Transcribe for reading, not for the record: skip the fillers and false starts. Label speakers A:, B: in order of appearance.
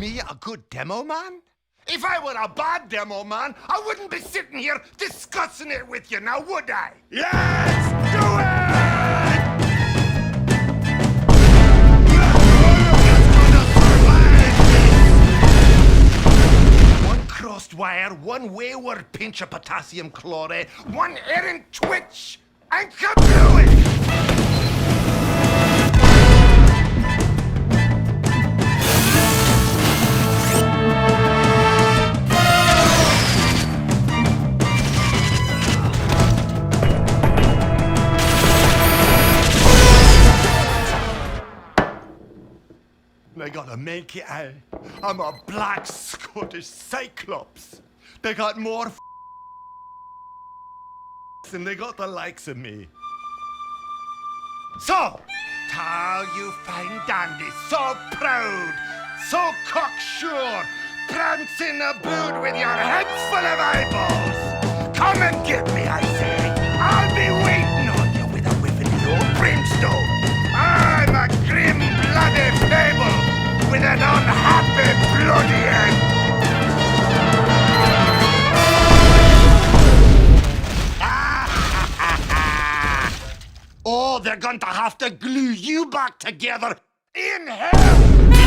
A: me a good demo man? If I were a bad demo man, I wouldn't be sitting here discussing it with you now, would I? Let's do it! One crossed wire, one wayward pinch of potassium chloride, one errant twitch, and kablooey! They got a Mankey eye. I'm a black Scottish cyclops. They got more than they got the likes of me. So, tall you fine dandies, so proud, so cocksure, prancing aboot with your heads full of eyeballs. Come and get me, I say. I'll be waiting on you with a whiff of the old brimstone. I'm a grim, bloody fable with an unhappy, bloody end. Oh, they're going to have to glue you back together in hell.